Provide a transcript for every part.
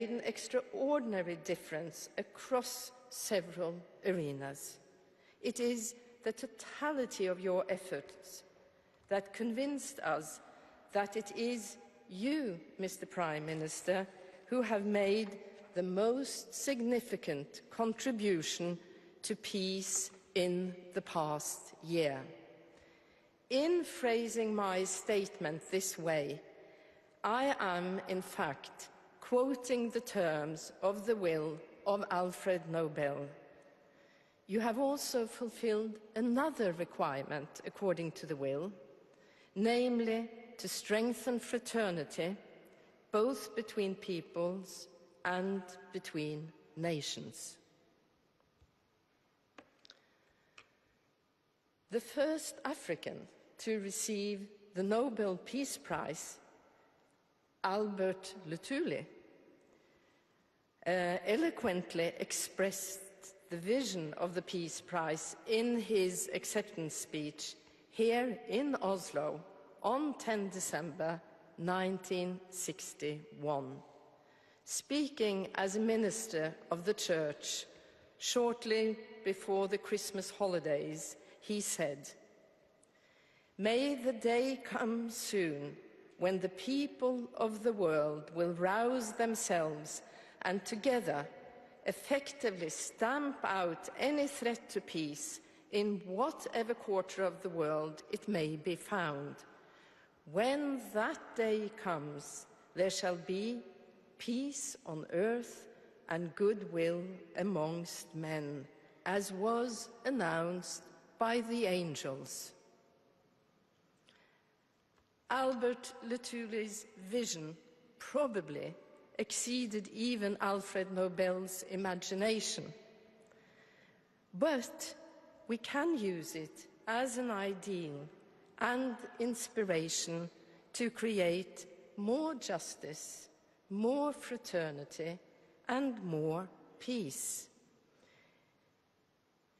an extraordinary difference across several arenas. It is the totality of your efforts that convinced us that it is you, Mr. Prime Minister, who have made the most significant contribution to peace in the past year. In phrasing my statement this way, I am, in fact, quoting the terms of the will of Alfred Nobel. You have also fulfilled another requirement according to the will, namely to strengthen fraternity, both between peoples and between nations. The first African to receive the Nobel Peace Prize, Albert Luthuli, eloquently expressed the vision of the Peace Prize in his acceptance speech here in Oslo on 10 December 1961. Speaking as a minister of the Church shortly before the Christmas holidays, he said, "May the day come soon when the people of the world will rouse themselves and together effectively stamp out any threat to peace in whatever quarter of the world it may be found. When that day comes, there shall be peace on earth and goodwill amongst men, as was announced by the angels." Albert Luthuli's vision probably exceeded even Alfred Nobel's imagination. But we can use it as an ideal and inspiration to create more justice, more fraternity, and more peace.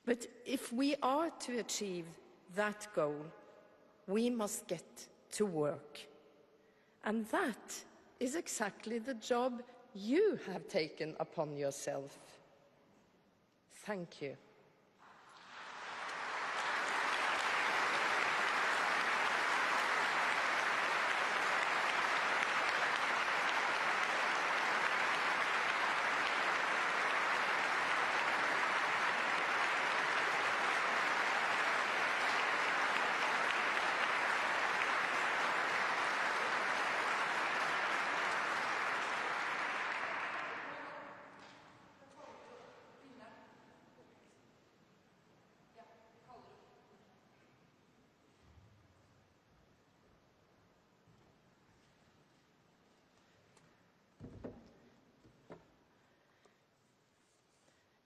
But if we are to achieve that goal, we must get to work. And that is exactly the job you have taken upon yourself. Thank you.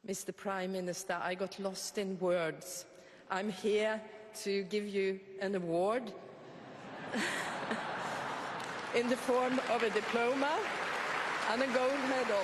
Mr. Prime Minister, I got lost in words. I'm here to give you an award in the form of a diploma and a gold medal.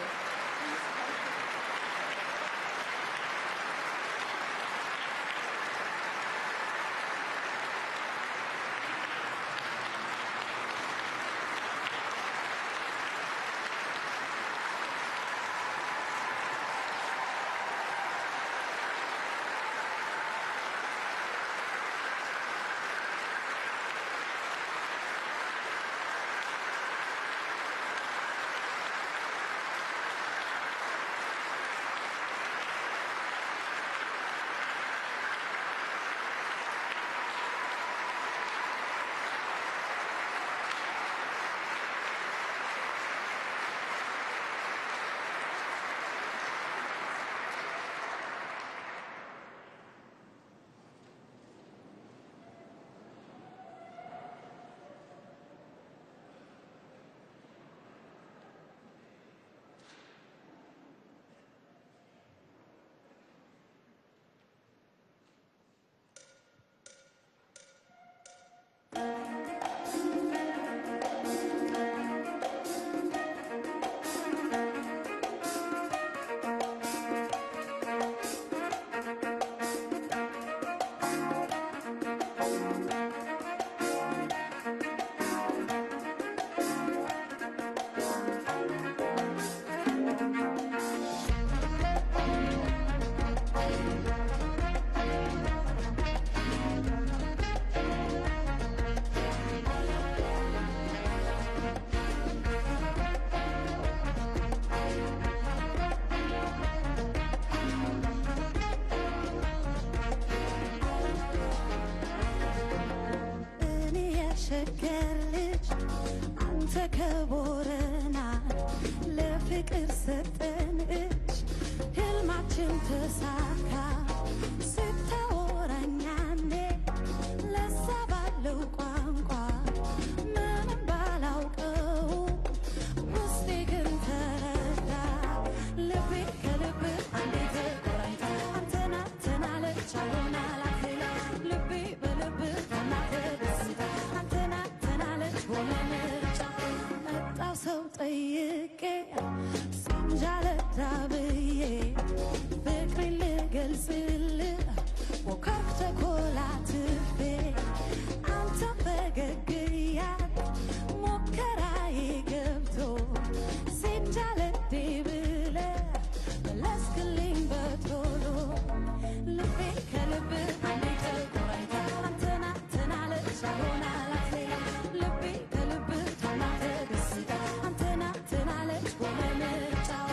የሸገርልሽ አንተ ከቦረና ለፍቅር ሰጠን እጅ ህልማችን ተሳካ ስታወራኛኔ ለዛ ባለው ቋንቋ ምንም ባላውቀው ውስጤ ግን ተረዳ ልቤ ከልብ አንዴ ተቆራኝታ አንተና ተናለች አልሆና ላክሌላ ልቤ በልብ ታናተ ደስታ አንተና ተናለች ሆነ ምርጫ መጣው ሰው ጠይቄ ሲንጃለዳ ብዬ ፍቅሬን ልገልጽልህ ሞከርኩ ተኮላትፌ አንተ ፈገግ እያልክ ሙከራዬ ገብቶ ሲንጃለዴ ብለህ መለስክልኝ በቶሎ ልቤ ከልብ አንዴ ተቆራኝታ አንተና ተናለች አልሆና ላክሌላ ልቤ ከልብ ታናተ ደስታ አንተና ተናለች ሆነ ምርጫዋ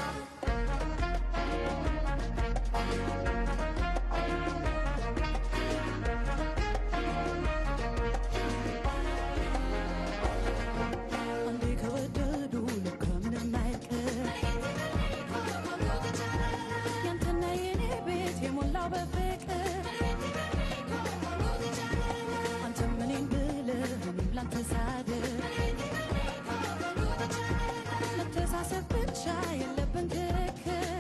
አንዴ ከወደዱ ልክ ከምንም አይቀር ያንተና የኔ ቤት የሞላው በፍቅር አንተም እኔን ብለህ እኔም ላንተ ሳድር መተሳሰብ ብቻ የለብን ክርክር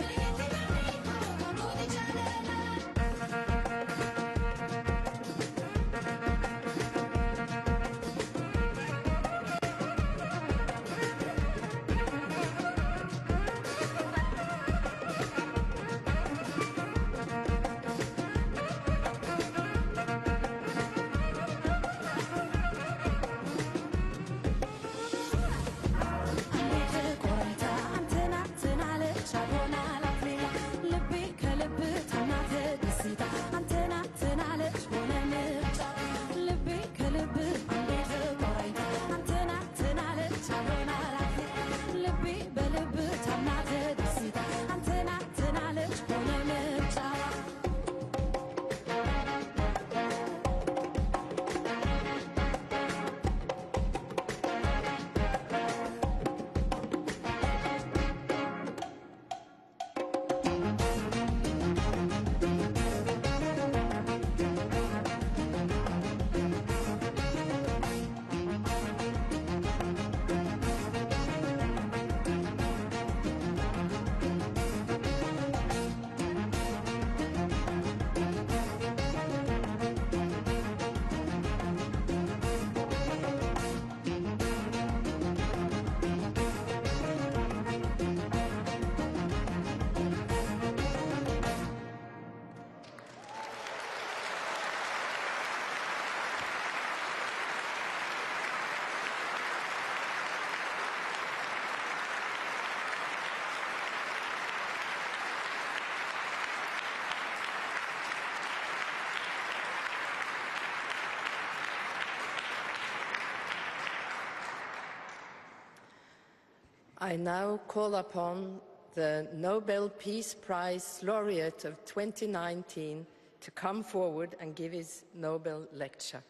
I now call upon the Nobel Peace Prize laureate of 2019 to come forward and give his Nobel lecture.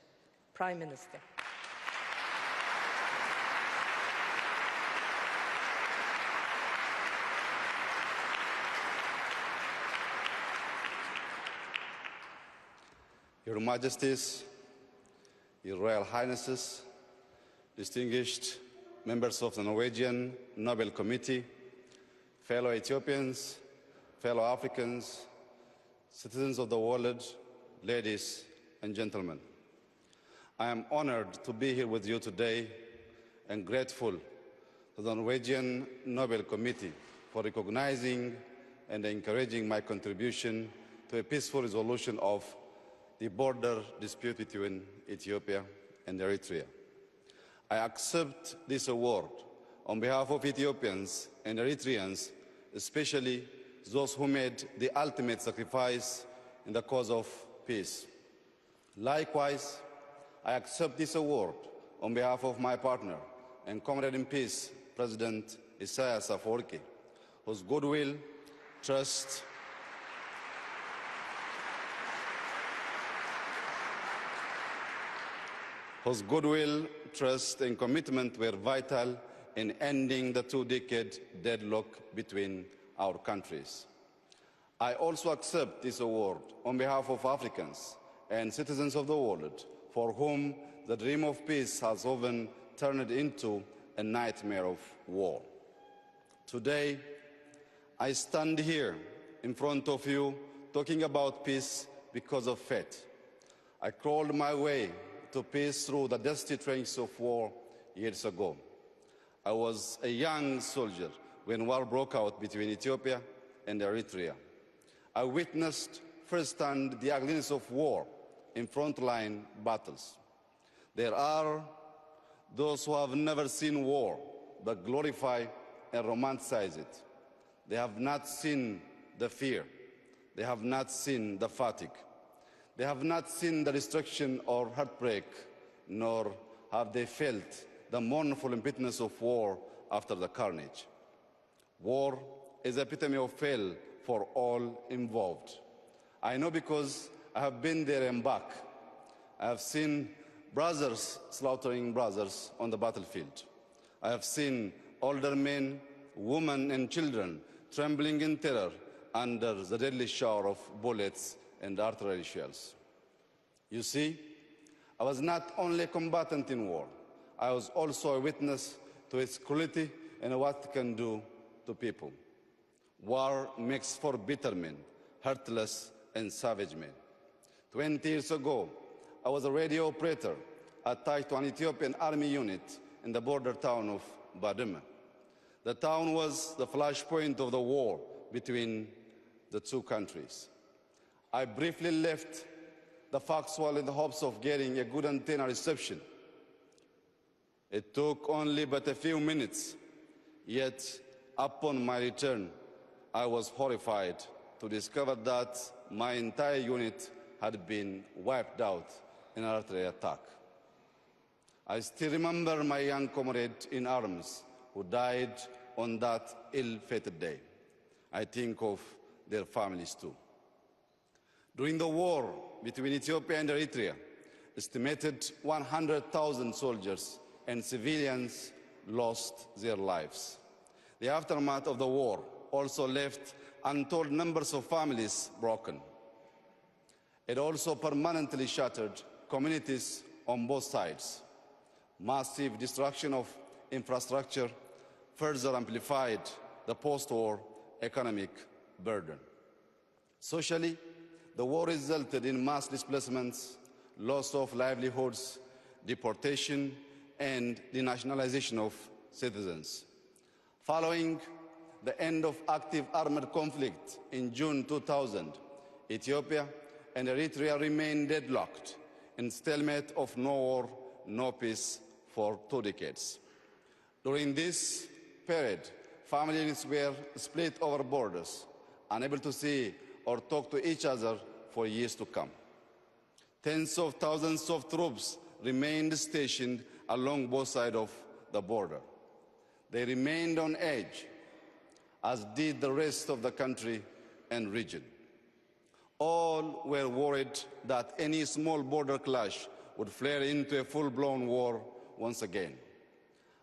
Prime Minister. Your Majesties, Your Royal Highnesses, distinguished members of the Norwegian Nobel Committee, fellow Ethiopians, fellow Africans, citizens of the world, ladies and gentlemen. I am honored to be here with you today and grateful to the Norwegian Nobel Committee for recognizing and encouraging my contribution to a peaceful resolution of the border dispute between Ethiopia and Eritrea. I accept this award on behalf of Ethiopians and Eritreans, especially those who made the ultimate sacrifice in the cause of peace. Likewise, I accept this award on behalf of my partner and comrade in peace, President Isaias Afwerki, whose goodwill, trust, whose goodwill, trust, and commitment were vital in ending the two-decade deadlock between our countries. I also accept this award on behalf of Africans and citizens of the world for whom the dream of peace has often turned into a nightmare of war. Today, I stand here in front of you talking about peace because of faith. I crawled my way to peace through the dusty trenches of war years ago. I was a young soldier when war broke out between Ethiopia and Eritrea. I witnessed firsthand the ugliness of war in frontline battles. There are those who have never seen war but glorify and romanticize it. They have not seen the fear. They have not seen the fatigue. They have not seen the destruction or heartbreak, nor have they felt the mournful impotence of war after the carnage. War is the epitome of hell for all involved. I know because I have been there and back. I have seen brothers slaughtering brothers on the battlefield. I have seen older men, women, and children trembling in terror under the deadly shower of bullets and artillery shells. You see, I was not only a combatant in war, I was also a witness to its cruelty and what it can do to people. War makes for bitter men, heartless and savage men. 20 years ago, I was a radio operator attached to an Ethiopian army unit in the border town of Bademe. The town was the flashpoint of the war between the two countries. I briefly left the foxhole in the hopes of getting a good antenna reception. It took only but a few minutes, yet upon my return, I was horrified to discover that my entire unit had been wiped out in an artillery attack. I still remember my young comrade in arms who died on that ill-fated day. I think of their families too. During the war between Ethiopia and Eritrea, estimated 100,000 soldiers and civilians lost their lives. The aftermath of the war also left untold numbers of families broken. It also permanently shattered communities on both sides. Massive destruction of infrastructure further amplified the post-war economic burden. Socially, the war resulted in mass displacements, loss of livelihoods, deportation, and denationalization of citizens. Following the end of active armed conflict in June 2000, Ethiopia and Eritrea remained deadlocked in stalemate of no war, no peace for 2 decades. During this period, family units were split over borders, unable to see or talk to each other for years to come. Tens of thousands of troops remained stationed along both sides of the border. They remained on edge, as did the rest of the country and region. All were worried that any small border clash would flare into a full-blown war once again.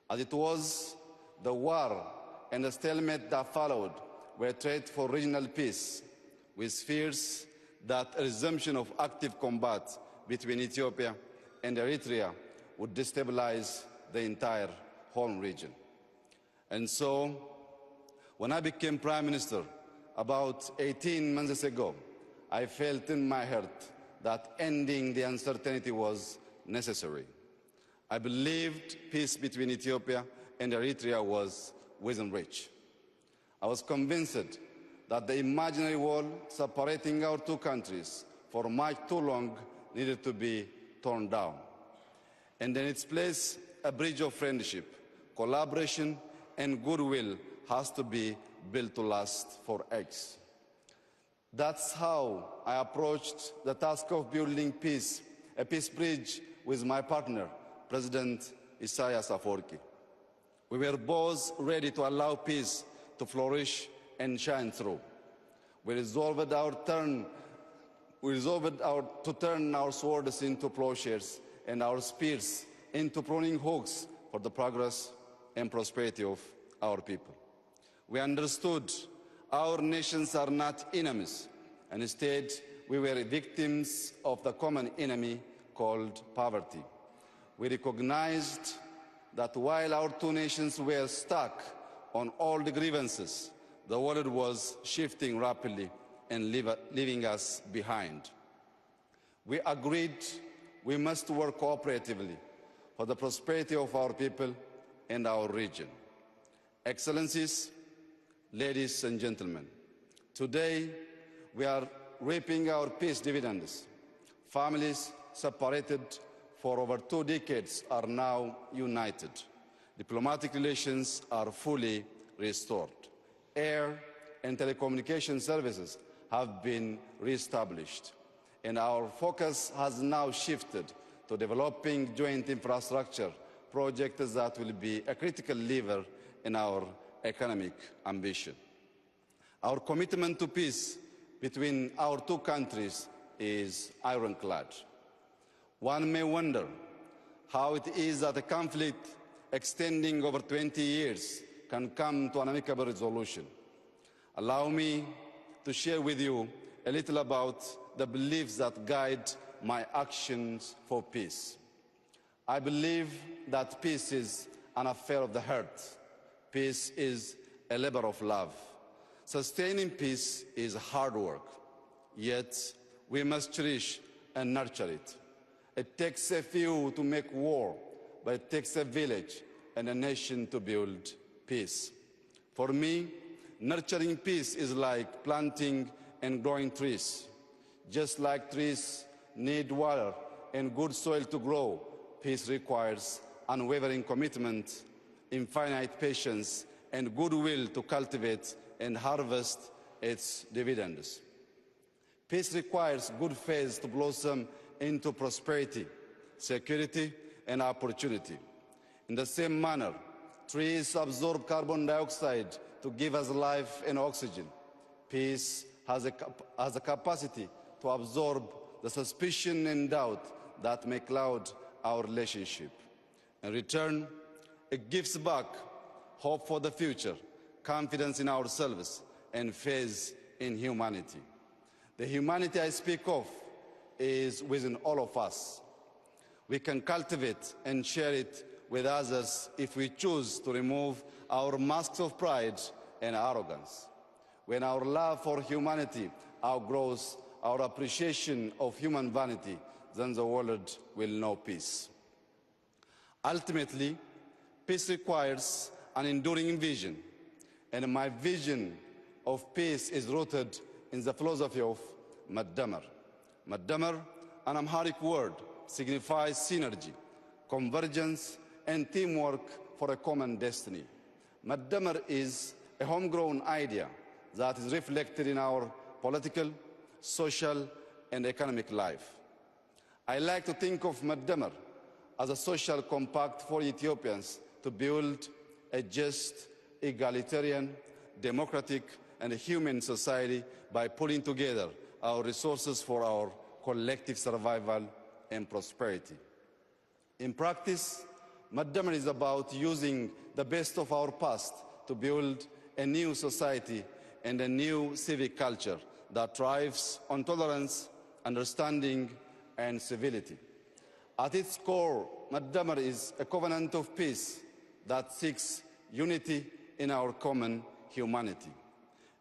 As it was, the war and the stalemate that followed were a threat for regional peace, with fears that a resumption of active combat between Ethiopia and Eritrea would destabilize the entire home region. And so, when I became Prime Minister about 18 months ago, I felt in my heart that ending the uncertainty was necessary. I believed peace between Ethiopia and Eritrea was within reach. I was convinced that the imaginary wall separating our two countries for much too long needed to be torn down. And in its place, a bridge of friendship, collaboration, and goodwill has to be built to last for ages. That's how I approached the task of building peace, a peace bridge with my partner, President Isaias Afwerki. We were both ready to allow peace to flourish and shine through. We resolved to turn our swords into plowshares and our spears into pruning hooks for the progress and prosperity of our people. We understood our nations are not enemies, and instead we were victims of the common enemy called poverty. We recognized that while our two nations were stuck on all the grievances, the world was shifting rapidly and leaving us behind. We agreed we must work cooperatively for the prosperity of our people and our region. Excellencies, ladies and gentlemen, today we are reaping our peace dividends. Families separated for over 2 decades are now united. Diplomatic relations are fully restored. Air and telecommunication services have been reestablished, and our focus has now shifted to developing joint infrastructure projects that will be a critical lever in our economic ambition. Our commitment to peace between our two countries is ironclad. One may wonder how it is that a conflict extending over 20 years can come to an amicable resolution. Allow me to share with you a little about the beliefs that guide my actions for peace. I believe that peace is an affair of the heart. Peace is a labor of love. Sustaining peace is hard work, yet we must cherish and nurture it. It takes a few to make war, but it takes a village and a nation to build peace. For me, nurturing peace is like planting and growing trees. Just like trees need water and good soil to grow, peace requires unwavering commitment, infinite patience, and goodwill to cultivate and harvest its dividends. Peace requires good faith to blossom into prosperity, security, and opportunity. In the same manner, trees absorb carbon dioxide to give us life and oxygen. Peace has a capacity to absorb the suspicion and doubt that may cloud our relationship. In return, it gives back hope for the future, confidence in ourselves, and faith in humanity. The humanity I speak of is within all of us. We can cultivate and share it with others if we choose to remove our masks of pride and arrogance. When our love for humanity outgrows our appreciation of human vanity, then the world will know peace. Ultimately, peace requires an enduring vision, and my vision of peace is rooted in the philosophy of Maddamar. Maddamar, an Amharic word, signifies synergy, convergence, and teamwork for a common destiny. Maddamar is a homegrown idea that is reflected in our political, social, and economic life. I like to think of Maddamar as a social compact for Ethiopians to build a just, egalitarian, democratic, and human society by pulling together our resources for our collective survival and prosperity. In practice, Maddamar is about using the best of our past to build a new society and a new civic culture that thrives on tolerance, understanding, and civility. At its core, Maddamar is a covenant of peace that seeks unity in our common humanity.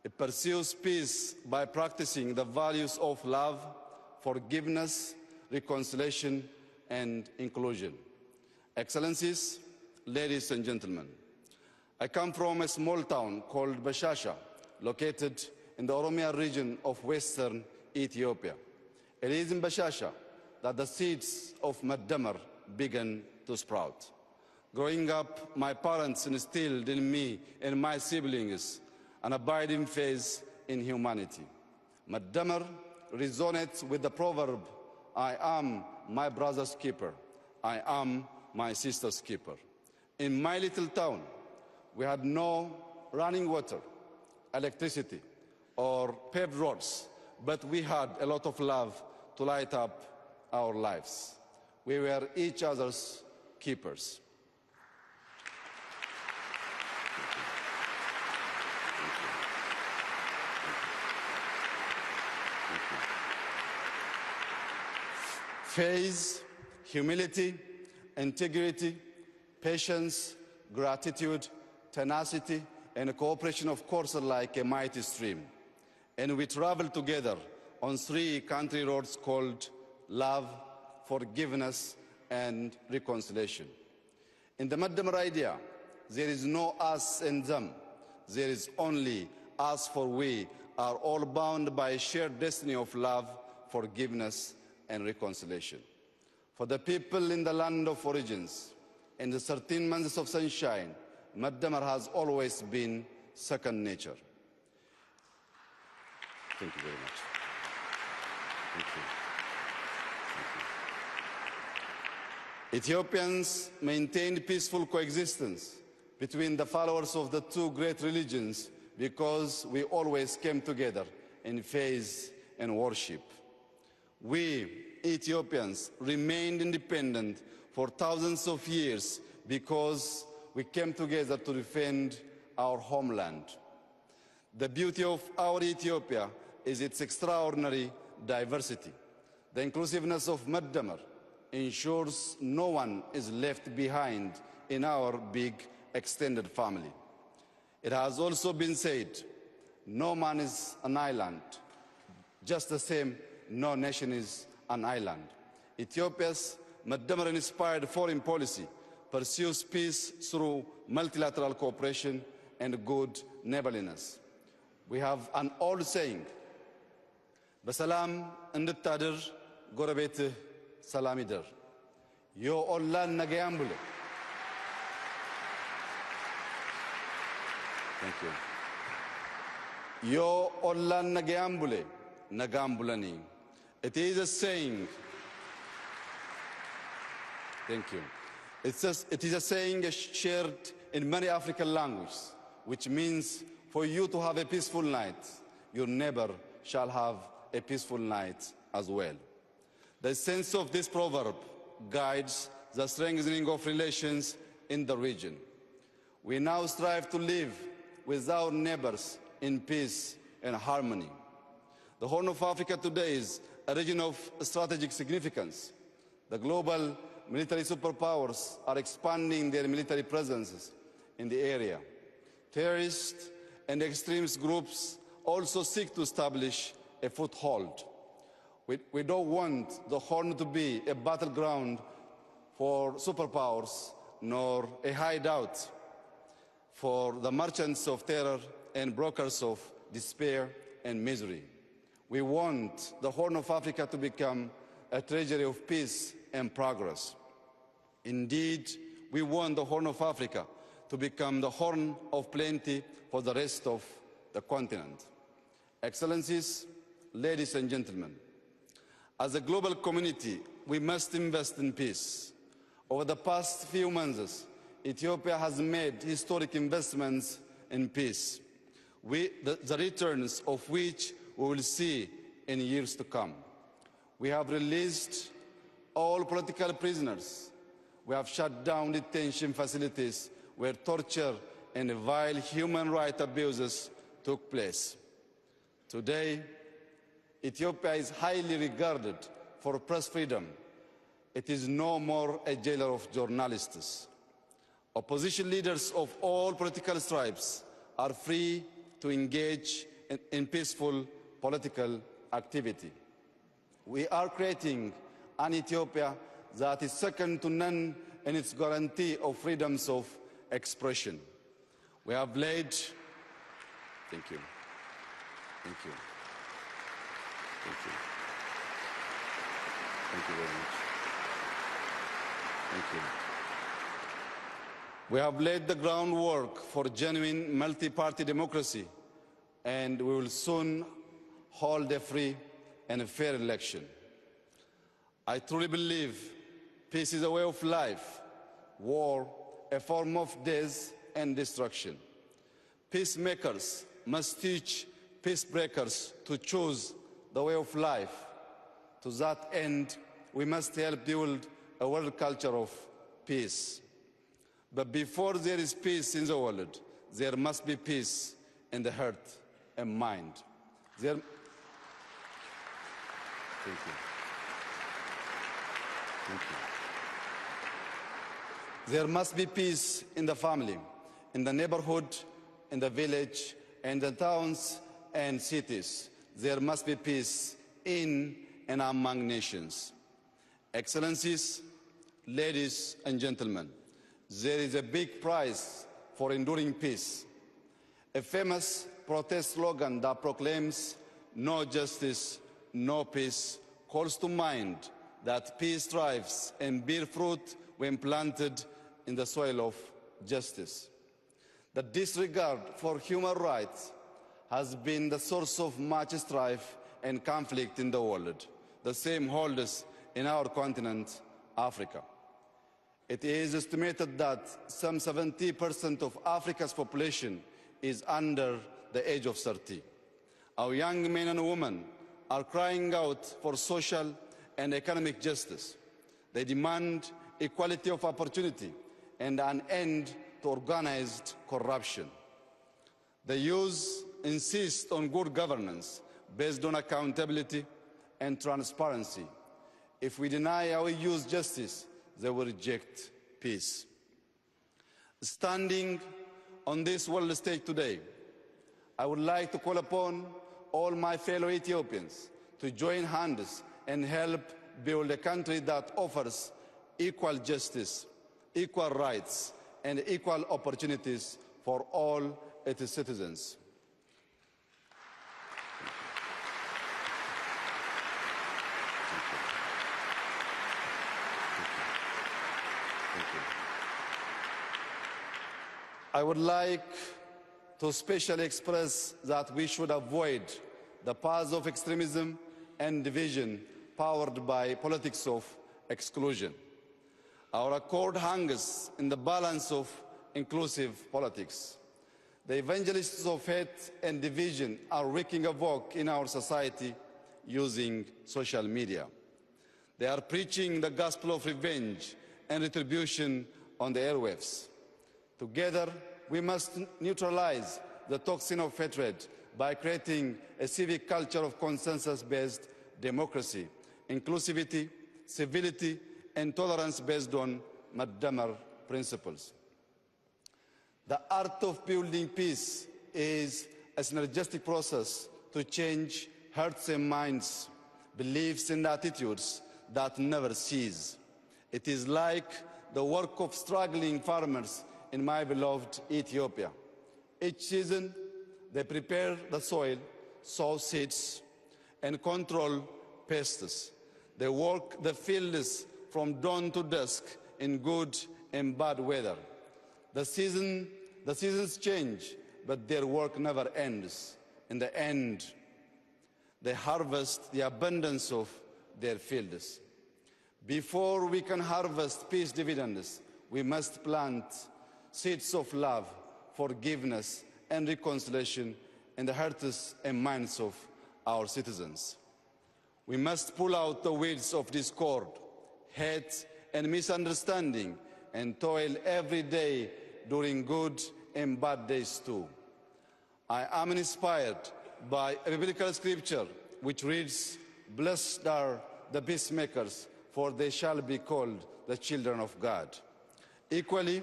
It pursues peace by practicing the values of love, forgiveness, reconciliation, and inclusion. Excellencies, ladies and gentlemen, I come from a small town called Bashasha, located in the Oromia region of western Ethiopia. It is in Bashasha that the seeds of Maddamar began to sprout. Growing up, my parents instilled in me and my siblings an abiding faith in humanity. Maddamar resonates with the proverb, I am my brother's keeper, I am my sister's keeper. In my little town, we had no running water, electricity, or paved roads, but we had a lot of love to light up our lives. We were each other's keepers. Faith, humility, integrity, patience, gratitude, tenacity, and cooperation, of course, are like a mighty stream. And we travel together on 3 country roads called love, forgiveness, and reconciliation. In the Maddamar idea, there is no us and them. There is only us, for we are all bound by a shared destiny of love, forgiveness, and reconciliation. For the people in the land of origins, in the 13 months of sunshine, Maddamar has always been second nature. Thank you very much. Thank you. Thank you. Ethiopians maintained peaceful coexistence between the followers of the 2 great religions because we always came together in faith and worship. We, Ethiopians, remained independent for thousands of years because we came together to defend our homeland. The beauty of our Ethiopia is its extraordinary diversity. The inclusiveness of Maddamar ensures no one is left behind in our big extended family. It has also been said, no man is an island, just the same no nation is an island. Ethiopia's Maddamar-inspired foreign policy pursues peace through multilateral cooperation and good neighborliness. We have an old saying, በሰላም እንድታድር ጎረቤትህ ሰላም ይደር ዮ ኦላን ነገ ያምቡለ Thank you. Yo ኦላን ነገ ያምቡለ ነገ አምቡለኒ It is a saying. Thank you. It is a saying shared in many African languages, which means for you to have a peaceful night, your neighbor shall have a peaceful night as well. The sense of this proverb guides the strengthening of relations in the region. We now strive to live with our neighbors in peace and harmony. The Horn of Africa today is a region of strategic significance. The global military superpowers are expanding their military presences in the area. Terrorist and extremist groups also seek to establish a foothold. We don't want the Horn to be a battleground for superpowers, nor a hideout for the merchants of terror and brokers of despair and misery. We want the Horn of Africa to become a treasury of peace and progress. Indeed, we want the Horn of Africa to become the horn of plenty for the rest of the continent. Excellencies, ladies and gentlemen, as a global community, we must invest in peace. Over the past few months, Ethiopia has made historic investments in peace, the returns of which we will see in years to come. We have released all political prisoners. We have shut down detention facilities where torture and vile human rights abuses took place. Today, Ethiopia is highly regarded for press freedom. It is no more a jailer of journalists. Opposition leaders of all political stripes are free to engage in peaceful political activity. We are creating an Ethiopia that is second to none in its guarantee of freedoms of expression. We have laid... Thank you. Thank you. Thank you. Thank you very much. Thank you. We have laid the groundwork for genuine multi-party democracy, and we will soon hold a free and a fair election. I truly believe peace is a way of life, war a form of death and destruction. Peacemakers must teach peacebreakers to choose the way of life. To that end, we must help build a world culture of peace. But before there is peace in the world, there must be peace in the heart and mind. Thank you. Thank you. There must be peace in the family, in the neighborhood, in the village, and the towns and cities. There must be peace in and among nations. Excellencies, ladies and gentlemen, there is a big prize for enduring peace. A famous protest slogan that proclaims "No justice, no peace" calls to mind that peace thrives and bears fruit when planted in the soil of justice. The disregard for human rights has been the source of much strife and conflict in the world. The same holds in our continent, Africa. It is estimated that some 70% of Africa's population is under the age of 30. Our young men and women are crying out for social and economic justice. They demand equality of opportunity and an end to organized corruption. The youth insist on good governance based on accountability and transparency. If we deny our youth justice, they will reject peace. Standing on this world stage today, I would like to call upon all my fellow Ethiopians to join hands and help build a country that offers equal justice, equal rights, and equal opportunities for all its citizens. I would like to especially express that we should avoid the paths of extremism and division powered by politics of exclusion. Our accord hangs in the balance of inclusive politics. The evangelists of hate and division are wreaking havoc in our society using social media. They are preaching the gospel of revenge and retribution on the airwaves. Together, we must neutralize the toxin of hatred by creating a civic culture of consensus-based democracy, inclusivity, civility, and tolerance based on Madamar principles. The art of building peace is a synergistic process to change hearts and minds, beliefs and attitudes that never cease. It is like the work of struggling farmers in my beloved Ethiopia. Each season, they prepare the soil, sow seeds, and control pests. They work the fields from dawn to dusk in good and bad weather. The seasons change, but their work never ends. In the end, they harvest the abundance of their fields. Before we can harvest peace dividends, we must plant seeds of love, forgiveness, and reconciliation in the hearts and minds of our citizens. We must pull out the weeds of discord, hate, and misunderstanding, and toil every day during good and bad days too. I am inspired by a biblical scripture which reads, "Blessed are the peacemakers, for they shall be called the children of God." Equally,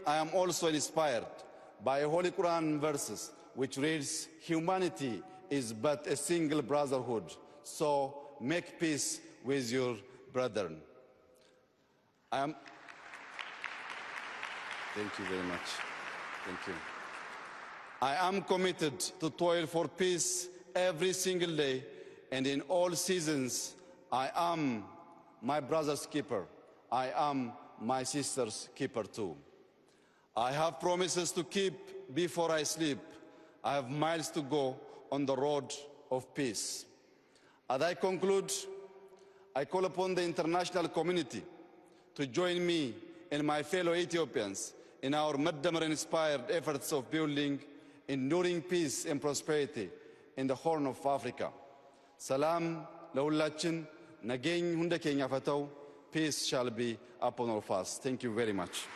I am also inspired by Holy Quran verses which reads, "Humanity is but a single brotherhood, so make peace with your brethren." Thank you very much. Thank you. I am committed to toil for peace every single day, and in all seasons, I am my brother's keeper. I am my sister's keeper too. I have promises to keep before I sleep. I have miles to go on the road of peace. As I conclude, I call upon the international community to join me and my fellow Ethiopians in our Madamar-inspired efforts of building enduring peace and prosperity in the Horn of Africa. Salam lawlachin nageng hunda Kenya fatau. Peace shall be upon all of us. Thank you very much.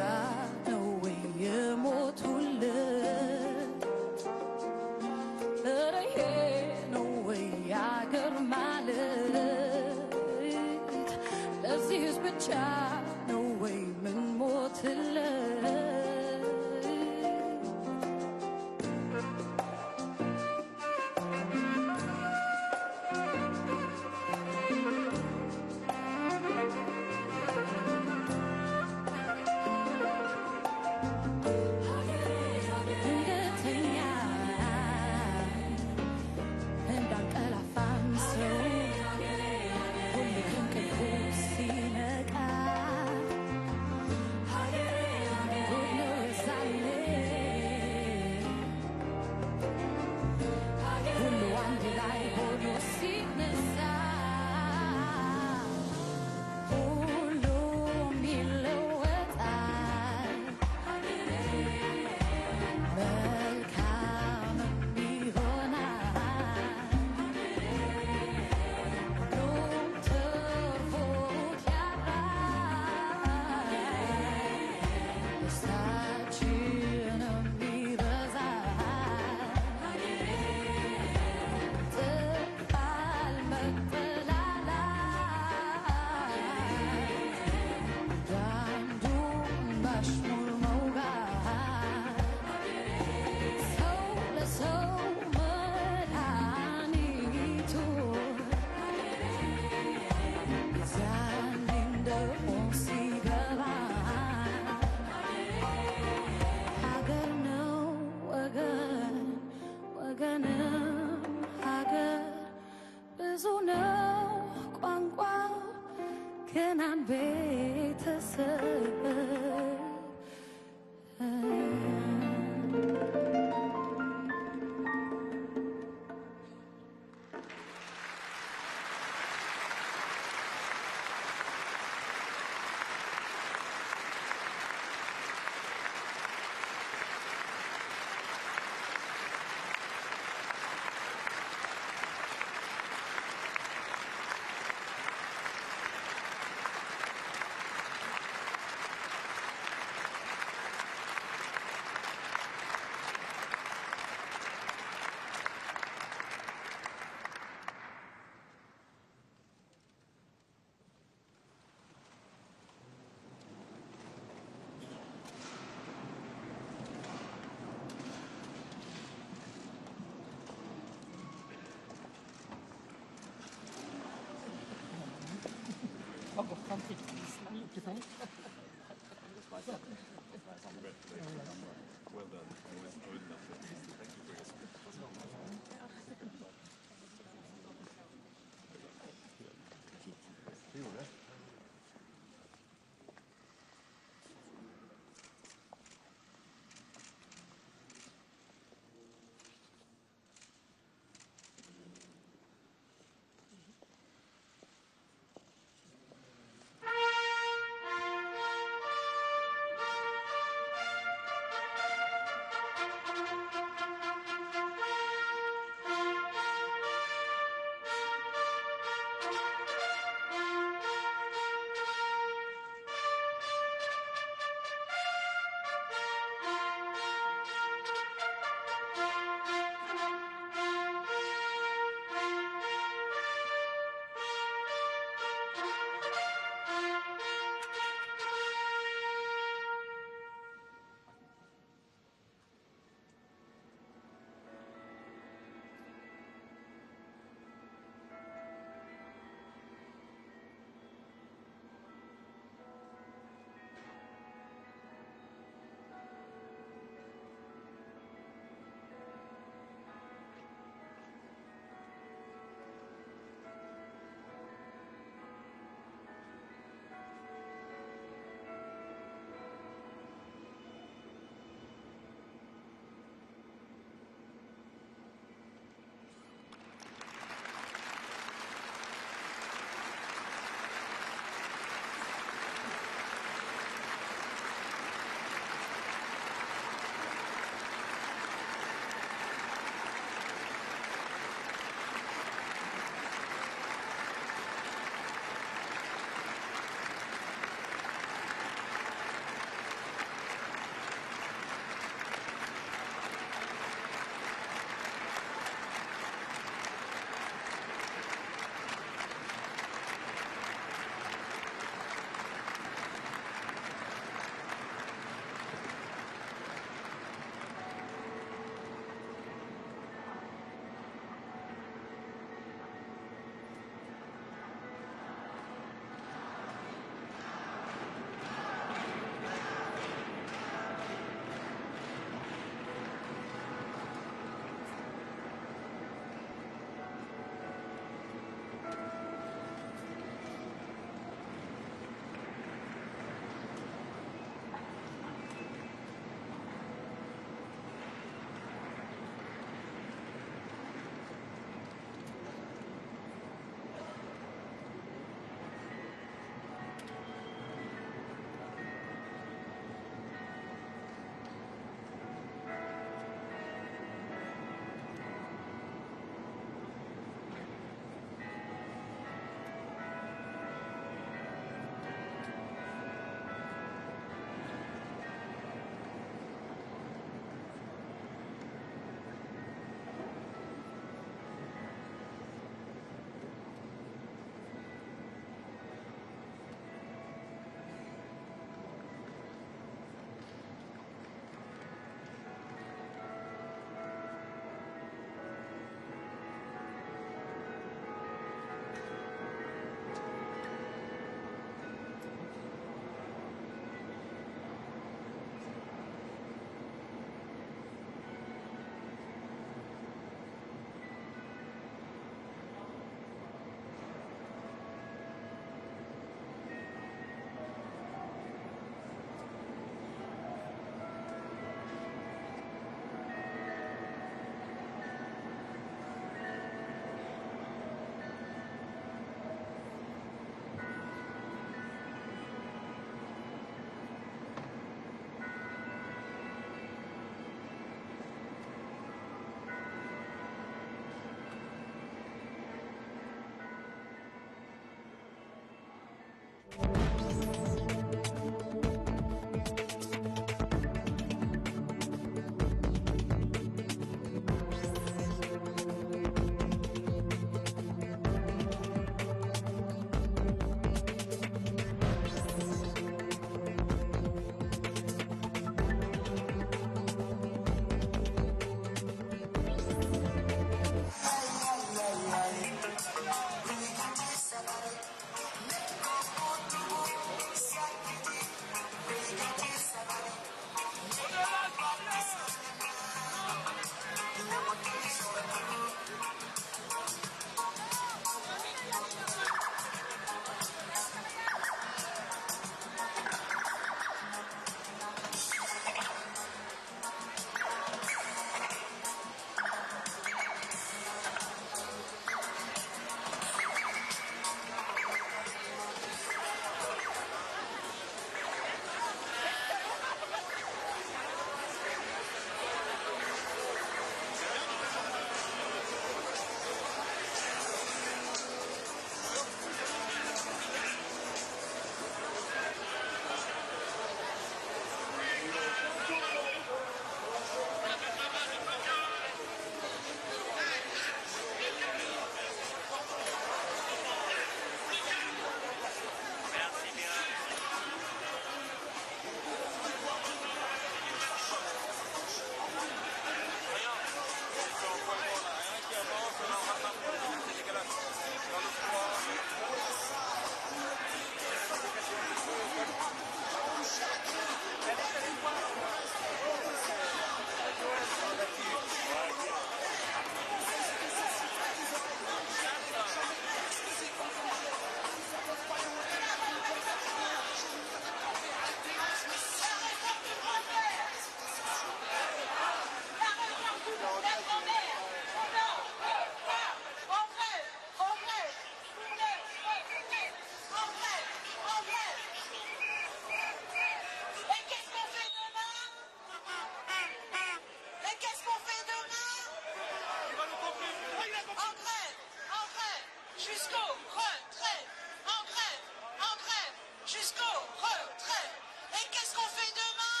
jusqu'au retrait, en grève, jusqu'au retrait. Et qu'est-ce qu'on fait demain?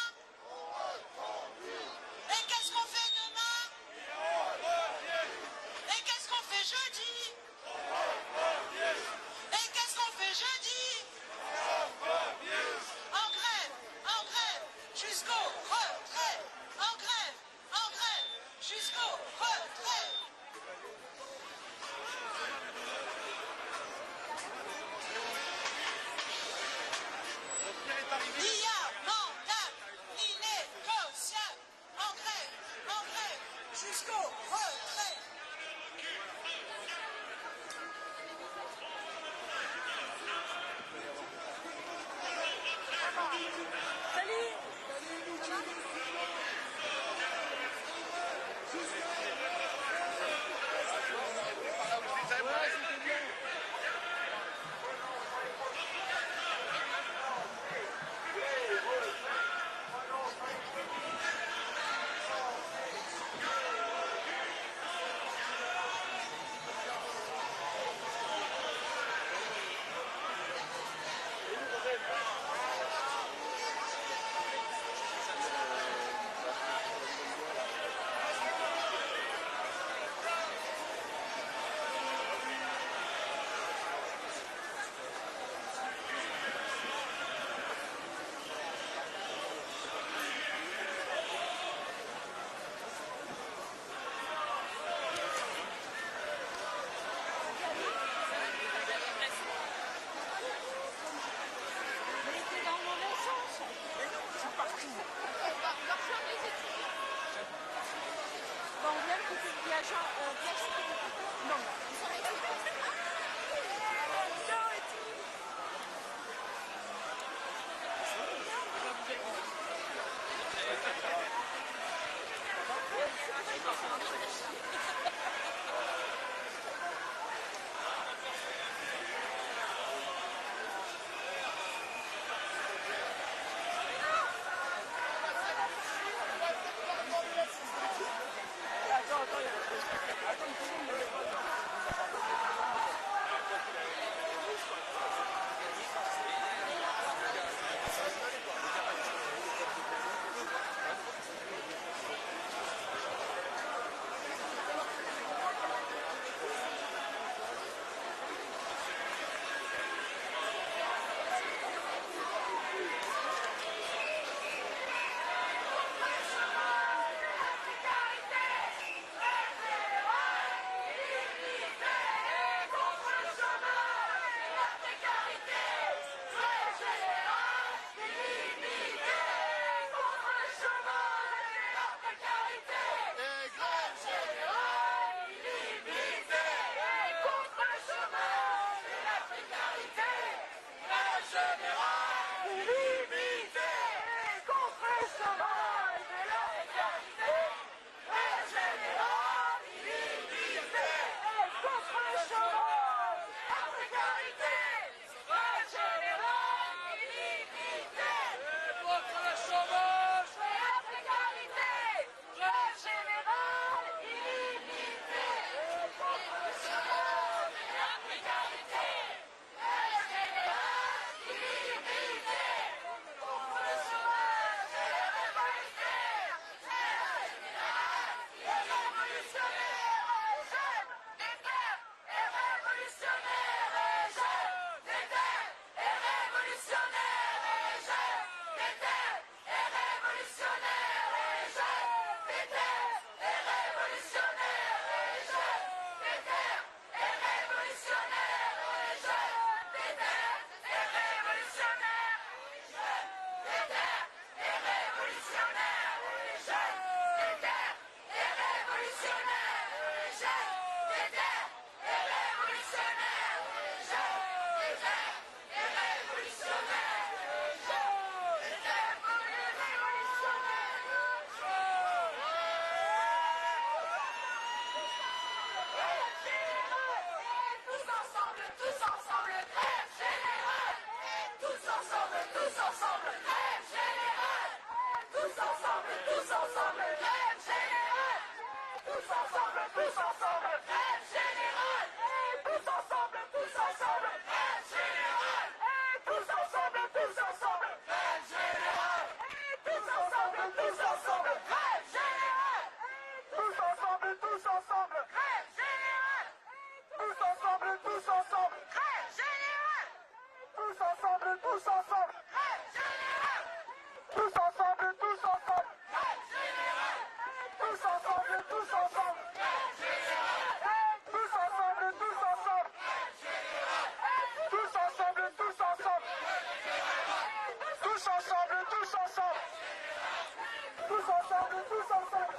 Et qu'est-ce qu'on fait demain? Et qu'est-ce qu'on fait jeudi? Et qu'est-ce qu'on fait jeudi? En grève, jusqu'au retrait. En grève, jusqu'au retrait. Inamendable, innégociable. En grève, jusqu'au retrait. Tous ensemble, grève générale. Tous ensemble, tous ensemble. Tous ensemble, tous ensemble. Tous ensemble, tous ensemble. Tous ensemble, tous ensemble. Tous ensemble, tous ensemble. Tous ensemble, tous ensemble. Tous ensemble, tous ensemble.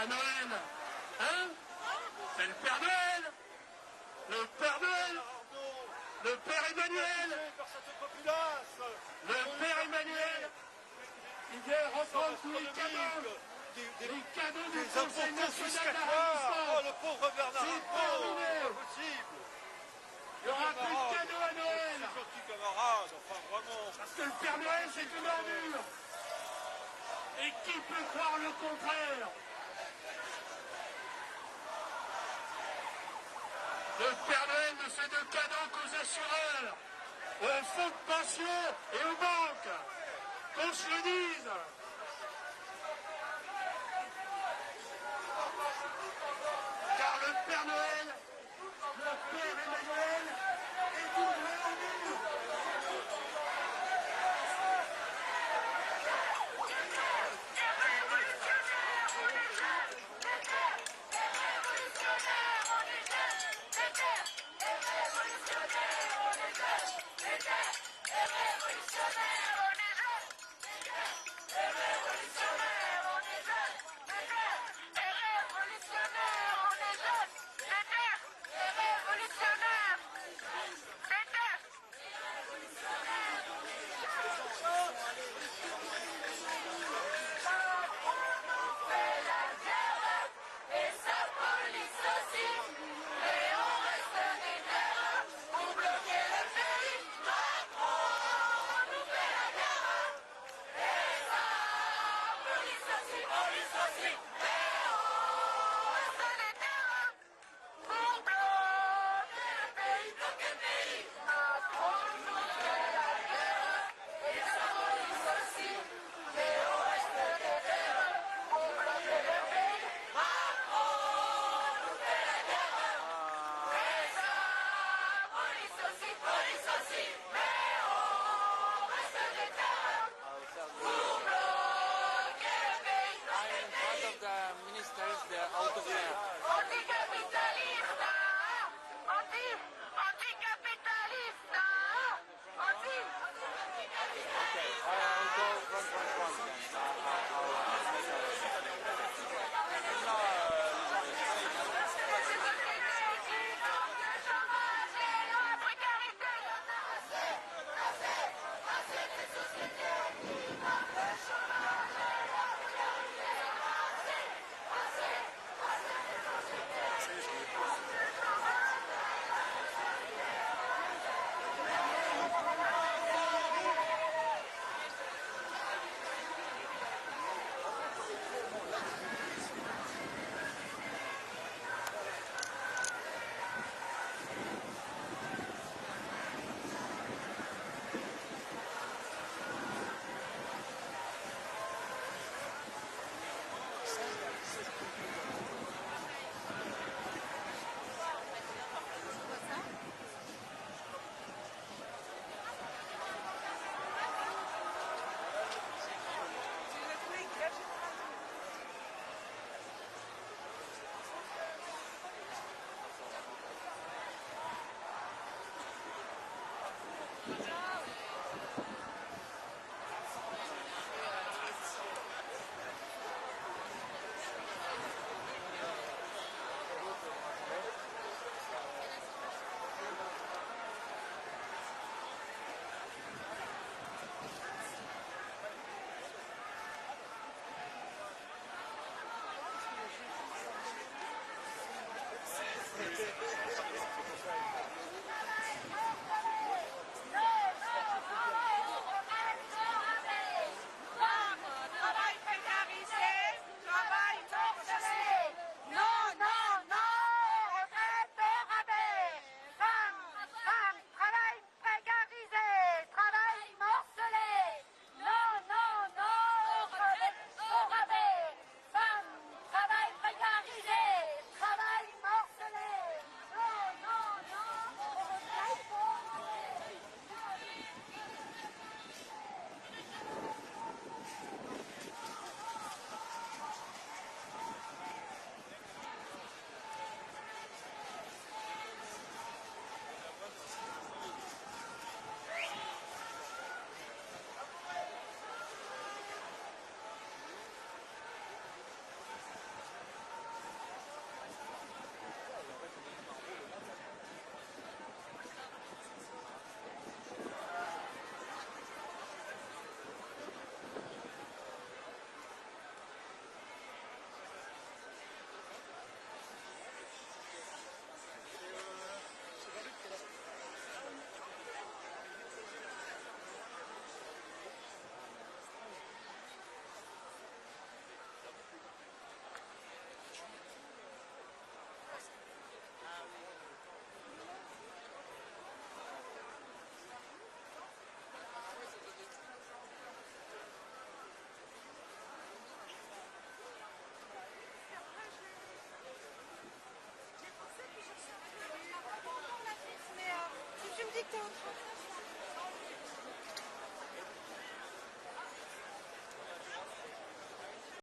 à Noël. Hein? C'est le Père Noël. Le Père Noël. Le Père Emmanuel. Le Père Emmanuel. Il vient reprendre tous les cadeaux. Les cadeaux du Conseil national d'arrondissement. Oh, le pauvre Bernard C'est Arnault, terminé. c'est pas possible. Il n'y aura plus de cadeaux à Noël. C'est gentil camarade, enfin vraiment. Parce que le Père Noël, c'est une ordure. Et qui peut croire le contraire? Le Père Noël ne fait de cadeaux qu'aux assureurs, aux fonds de pension et aux banques. Qu'on se le dise. Car le Père Noël, le Père Emmanuel, est une vraie ordure. Révolutionnaire, C'était un 39.